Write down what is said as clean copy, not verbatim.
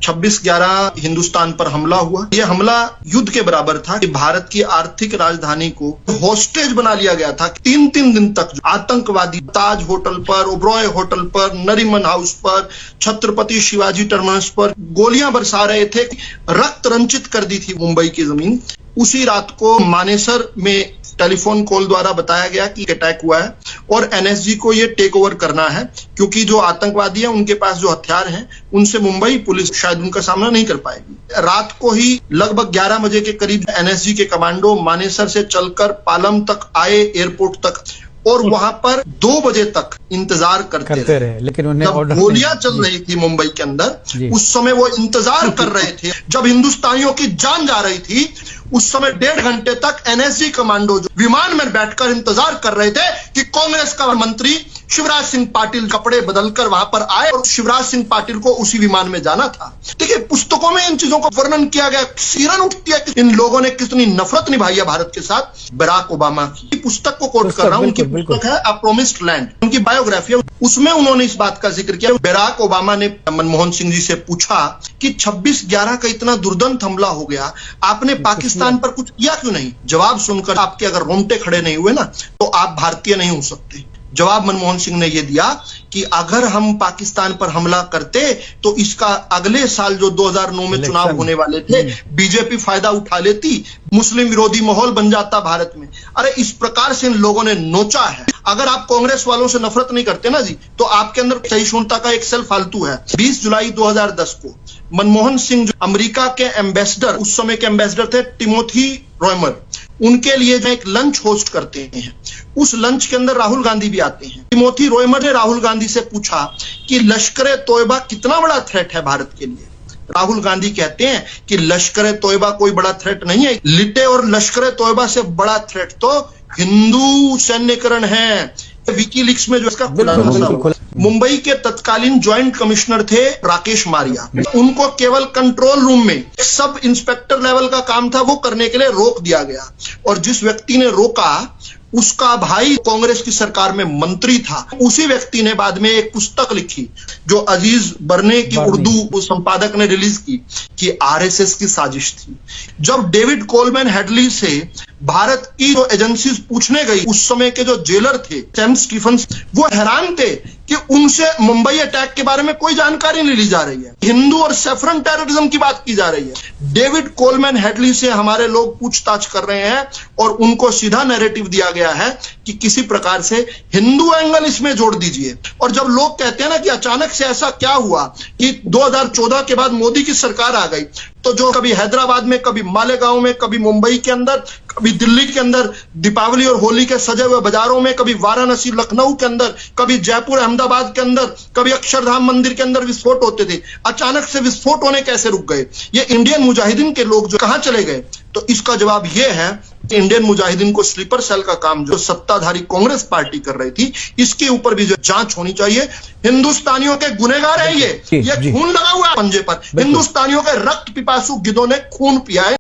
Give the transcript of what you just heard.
26/11 हिंदुस्तान पर हमला हुआ। यह हमला युद्ध के बराबर था कि भारत की आर्थिक राजधानी को हॉस्टेज बना लिया गया था। 3-3 दिन तक आतंकवादी ताज होटल पर, ओबरॉय होटल पर, नरीमन हाउस पर, छत्रपति शिवाजी टर्मिनस पर गोलियां बरसा रहे थे। रक्त रंजित कर दी थी मुंबई की जमीन। उसी रात को मानेसर में टेलीफोन कॉल द्वारा बताया गया कि अटैक हुआ है और एनएसजी को ये टेक ओवर करना है, क्योंकि जो आतंकवादी हैं उनके पास जो हथियार हैं उनसे मुंबई पुलिस शायद उनका सामना नहीं कर पाएगी। रात को ही लगभग 11 बजे के करीब एनएसजी के कमांडो मानेसर से चलकर पालम तक आए, एयरपोर्ट तक, और वहां पर 2 बजे तक इंतजार करते रहे। लेकिन उन्हें जब गोलियां चल रही थी मुंबई के अंदर, उस समय वो इंतजार कर रहे थे। जब हिंदुस्तानियों की जान जा रही थी, उस समय 1.5 घंटे तक एनएसजी कमांडो जो विमान में बैठकर इंतजार कर रहे थे कि कांग्रेस का मंत्री शिवराज सिंह पाटिल कपड़े बदलकर वहां पर आए और शिवराज सिंह पाटिल को उसी विमान में जाना था। देखिए, पुस्तकों में इन चीजों का वर्णन किया गया। सिरन उठती है कि इन लोगों ने कितनी नफरत निभाई है भारत के साथ। बराक ओबामा की पुस्तक को कोट कर रहा हूं, उनकी पुस्तक है अ प्रोमिस्ड लैंड, उनकी बायोग्राफी है। उसमें उन्होंने इस बात का जिक्र किया। बराक ओबामा ने मनमोहन सिंह जी से पूछा कि 26/11 का इतना दुर्दांत हमला हो गया, आपने पाकिस्तान पर कुछ किया क्यों नहीं? जवाब सुनकर आपके अगर रोंगटे खड़े नहीं हुए ना, तो आप भारतीय नहीं हो सकते। जवाब मनमोहन सिंह ने यह दिया कि अगर हम पाकिस्तान पर हमला करते तो इसका अगले साल जो 2009 में चुनाव होने वाले थे, बीजेपी फायदा उठा लेती, मुस्लिम विरोधी माहौल बन जाता भारत में। अरे इस प्रकार से इन लोगों ने नोचा है। अगर आप कांग्रेस वालों से नफरत नहीं करते ना जी, तो आपके अंदर सहिष्णुता का एक सेल फालतू है। 20 जुलाई 2010 को मनमोहन सिंह जो अमेरिका के एम्बेसडर, उस समय के एम्बेसडर थे टिमोथी रोयमर, उनके लिए जो एक लंच होस्ट करते हैं, उस लंच के अंदर राहुल गांधी भी आते हैं। टिमोथी रोयमर ने राहुल गांधी से पूछा कि लश्कर तोयबा कितना बड़ा थ्रेट है भारत के लिए। राहुल गांधी कहते हैं कि लश्कर तोयबा कोई बड़ा थ्रेट नहीं है, लिटे और लश्कर तोयबा से बड़ा थ्रेट तो हिंदू सैन्यकरण है। विकीलीक्स में जो इसका खुलासा, मुंबई के तत्कालीन ज्वाइंट कमिश्नर थे राकेश मारिया, उनको केवल कंट्रोल रूम में सब इंस्पेक्टर लेवल का काम था, वो करने के लिए रोक दिया गया। और जिस व्यक्ति ने रोका उसका भाई कांग्रेस की सरकार में मंत्री था। उसी व्यक्ति ने बाद में एक पुस्तक लिखी जो अजीज बर्ने की उर्दू संपादक ने रिलीज की कि आरएसएस की साजिश थी। जब डेविड कोलमैन हेडली से भारत की जो एजेंसीज पूछने गई, उस समय के जो जेलर थे सैम स्टीफन्स, वो हैरान थे कि उनसे मुंबई अटैक के बारे में कोई जानकारी नहीं ली जा रही है। हिंदू और सैफरन टेररिज्म की बात की जा रही है। डेविड कोलमैन हेडली से हमारे लोग पूछताछ कर रहे हैं और उनको सीधा नैरेटिव दिया गया है कि किसी प्रकार से हिंदू एंगल इसमें जोड़ दीजिए। और जब लोग कहते हैं ना कि अचानक से ऐसा क्या हुआ कि 2014 के बाद मोदी की सरकार आ गई, तो जो कभी हैदराबाद में, कभी मालेगांव में, कभी मुंबई के अंदर, कभी दिल्ली के अंदर दीपावली और होली के सजे हुए बाजारों में, कभी वाराणसी लखनऊ के अंदर, कभी जयपुर अहमदाबाद के अंदर, कभी अक्षरधाम मंदिर के अंदर विस्फोट होते थे, अचानक से विस्फोट होने कैसे रुक गए? ये इंडियन मुजाहिदीन के लोग जो कहां चले गए? तो इसका जवाब यह है कि इंडियन मुजाहिदीन को स्लीपर सेल का काम जो सत्ताधारी कांग्रेस पार्टी कर रही थी, इसके ऊपर भी जो जांच होनी चाहिए। हिंदुस्तानियों के गुनहगार है ये खून लगा हुआ है पंजे पर। हिंदुस्तानियों के रक्त पिपासु गिद्धों ने खून पिया है।